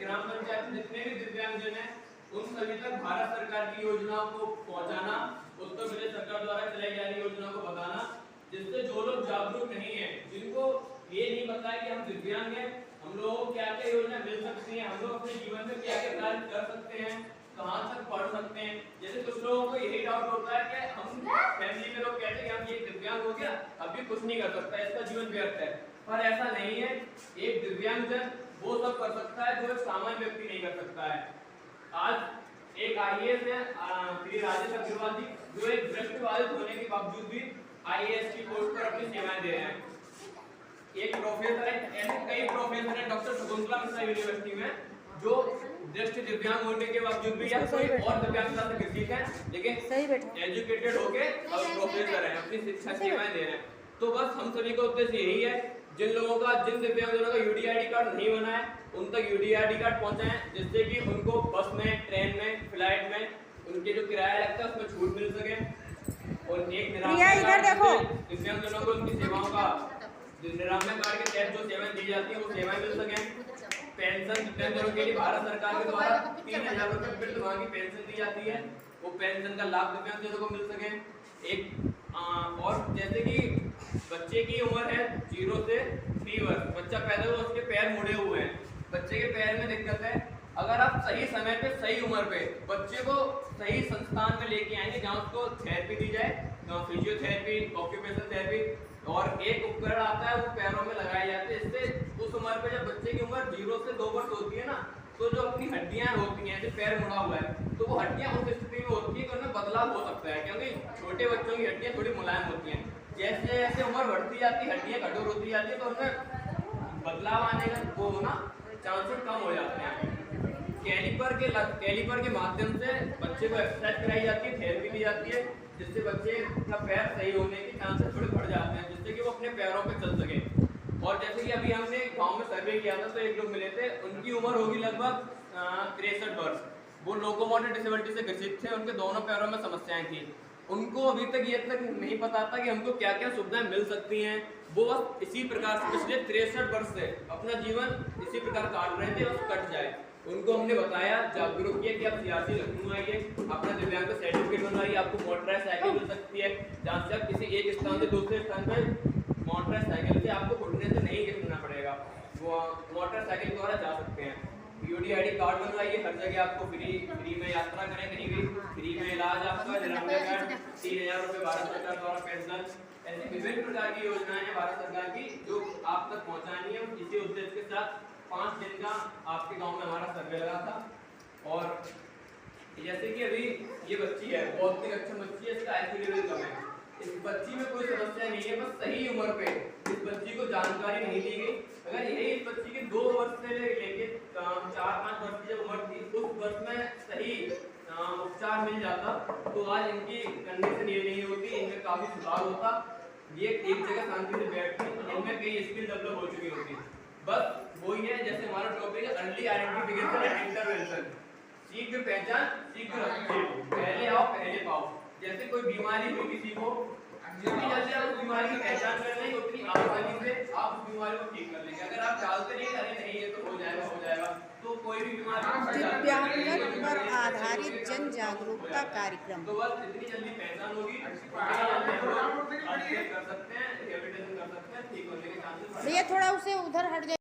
ग्राम पंचायत जितने भी दिव्यांगजन हैं उन सभी तक भारत सरकार की योजनाओं को पहुंचाना, उत्तर प्रदेश सरकार द्वारा चलाई जा रही योजना को बताना, जिससे जो लोग जागरूक नहीं है, जिनको ये नहीं पता है कि हम दिव्यांग हैं, हम लोगों को क्या क्या योजना मिल सकती है, हम लोग अपने जीवन में क्या क्या कार्य कर सकते हैं, कहाँ तक पढ़ सकते हैं। जैसे कुछ लोगों को यही डाउट होता है कि हम फैमिली में लोग कहते हैं कि हम ये दिव्यांग हो गया, अब भी कुछ नहीं कर सकता, इसका जीवन व्यर्थ है, पर ऐसा नहीं है। एक दिव्यांगजन वो सब कर सकता है जो एक सामान्य व्यक्ति नहीं कर सकता है। आज एक आईएएस है श्री राजेश अग्रवाल जी, जो एक दृष्टिबाधित होने के बावजूद भी आईएएस की पोस्ट पर अपनी सेवाएं दे रहे हैं। एक प्रोफेसर है, ऐसे कई प्रोफेसर हैं डॉक्टर शकुंतला मिश्रा यूनिवर्सिटी में, जो दृष्टि दिव्यांग होने के बावजूद भी या कोई और दिव्यांगता से ग्रसित है, लेकिन एजुकेटेड होके अब प्रोफेसर है, अपनी शिक्षा सेवाएं दे रहे हैं। तो बस हम सभी का उद्देश्य यही है, जिन दिव्यांगजनों का यूडीआईडी कार्ड नहीं बना है उन तक यूडीआईडी कार्ड पहुंचाएं, जिससे कि उनको बस में, ट्रेन में, फ्लाइट में उनके जो किराया लगता है उसमें छूट मिल सके, और एक दिव्यांगजनों को उनकी सेवाओं का निरामय कार्ड के तहत जो सेवाएं दी जाती है वो सेवाएं मिल सके। पेंशन दिव्यांगजनों के लिए भारत सरकार के द्वारा 3000 रुपए वृद्धावस्था की पेंशन दी जाती है, वो पेंशन का लाभ दिव्यांगजनों को मिल सके। एक और जैसे कि बच्चे की उम्र है 0 से 3 वर्ष, बच्चा पैदा हुआ उसके पैर मुड़े हुए हैं, बच्चे के पैर में दिक्कत है, अगर आप सही समय पे सही उम्र पे बच्चे को सही संस्थान में लेके आएंगे जहाँ उसको थेरेपी दी जाए, फिजियोथेरेपी, ऑक्यूपेशनल थेरेपी, और एक उपकरण आता है वो पैरों में लगाए जाते हैं, इससे उस उम्र पे जब बच्चे की उम्र 0 से 2 वर्ष होती है ना, तो जो अपनी हड्डियां होती हैं, जैसे पैर मुड़ा हुआ है, तो वो हड्डियां उस स्थिति में होती है कि उनमें बदलाव हो सकता है, क्योंकि छोटे बच्चों की हड्डियां थोड़ी मुलायम होती हैं। जैसे जैसे उम्र बढ़ती जाती है, हड्डियां कठोर होती जाती है, तो उनमें बदलाव आने का वो होना चांसेस कम हो जाते हैं। कैलिपर के माध्यम से बच्चे को एक्सरसाइज कराई जाती है, थेरेपी दी जाती है, जिससे बच्चे का पैर सही होने के चांसेस थोड़े बढ़ जाते हैं, जिससे कि वो अपने पैरों पे चल सके। और जैसे कि अभी हमने गांव में सर्वे किया था, तो एक लोग मिले थे, उनकी उम्र होगी लगभग 63 वर्ष, वो लोकोमोटर डिसेबिलिटी से ग्रसित थे, उनके दोनों पैरों में समस्याएं थी, उनको अभी तक ये तक नहीं पता था कि हमको क्या क्या सुविधाएं मिल सकती हैं। वो बस इसी प्रकार से पिछले 63 वर्ष से अपना जीवन इसी प्रकार काट रहे थे, बस कट जाए। उनको हमने बताया, जागरूक किया कि आप सियासी लखनऊ आइए, अपना दिव्यांग सर्टिफिकेट बनवाइए, आपको मोटराइज साइकिल मिल सकती है, जहाँ से आप किसी एक स्थान से दूसरे स्थान पर मोटराइज साइकिल से आपको घुटने से नहीं घिसना पड़ेगा, वो मोटरसाइकिल द्वारा जा सकते हैं। यूडीआईडी कार्ड बनवाइए, हर जगह आपको फ्री में यात्रा करें, कहीं भी फ्री में इलाज आपका, निरामय कार्ड, 3000 रुपए भारत सरकार द्वारा पेंशन, ऐसी विभिन्न प्रकार की योजनाएं हैं भारत सरकार की जो आप तक पहुंचानी है। इसी उद्देश्य के साथ 5 दिन का आपके गांव में हमारा सर्वे लगा था। और जैसे कि अभी ये बच्ची है, बहुत ही अच्छा बच्ची है, इसका IQ लेवल कम है, इस बच्ची में कोई समस्या नहीं है, बस सही उम्र पे इस बच्ची को जानकारी नहीं दी गई। अगर यही इस बच्ची की 2 वर्ष से लेके 4-5 वर्ष की जब उम्र थी, उस वर्ष में सही उपचार मिल जाता तो आज इनकी कंडीशन ये नहीं होती, इनमें काफी सुधार होता, ये एक जगह शांति से बैठती, इनमें कई स्किल डेवलप हो चुकी होती। बस वही है, जैसे हमारा टॉपिक है अर्ली आइडेंटिफिकेशन एंड इंटरवेंशन, शीघ्र पहचान शीघ्र हस्तक्षेप, पहले आओ पहले पाओ। जैसे कोई बीमारी हुई किसी को, जितनी जल्दी आप उस बीमारी की पहचान कर लेंगे उतनी आसानी से आप उस बीमारी को ठीक कर लेंगे। अगर आप टालते नहीं करें नहीं ये तो हो जाएगा, तो कोई भी बीमारी दिव्यांगजन पर आधारित जन जागरूकता कार्यक्रम, तो बस जितनी जल्दी पहचान होगी उतनी जल्दी कर सकते हैं, रिहेबिलिटेशन कर सकते हैं, ठीक होने के चांसेस। भैया थोड़ा उसे उधर हट जाए।